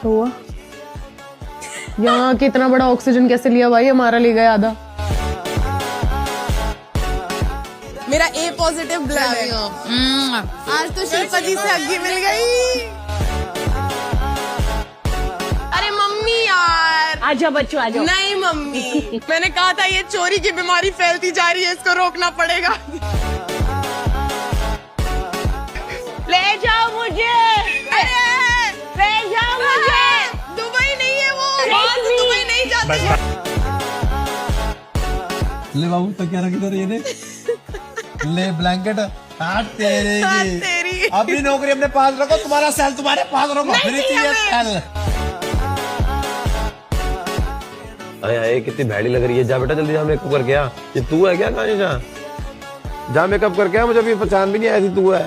अच्छा हुआ। यहाँ कितना बड़ा ऑक्सीजन कैसे लिया भाई, हमारा ले गया आधा। मेरा ए पॉजिटिव ब्लड है। आज तो शिल्पा जी से हग्गी मिल गई। अरे मम्मी यार, आजा बच्चों आजा। नहीं मम्मी, मैंने कहा था ये चोरी की बीमारी फैलती जा रही है, इसको रोकना पड़ेगा। ले जाओ मुझे, ले जाओ मुझे। दुबई नहीं है वो, दुबई नहीं जाती। ले बाबू तो क्या रखी तेरे ये देख, ले ब्लैंकेट। हाँ तेरे तेरी अपनी नौकरी अपने पास रखो, तुम्हारा सेल तुम्हारे पास रखो, फ्री चाहिए सेल। अरे अरे कितनी भैड़ी लग रही है। जा बेटा जल्दी जा मेकअप करके आ। ये तू है क्या? कहाँ जा मेकअप करके आ, मुझे अभी पहचान भी नहीं आई थी तू है।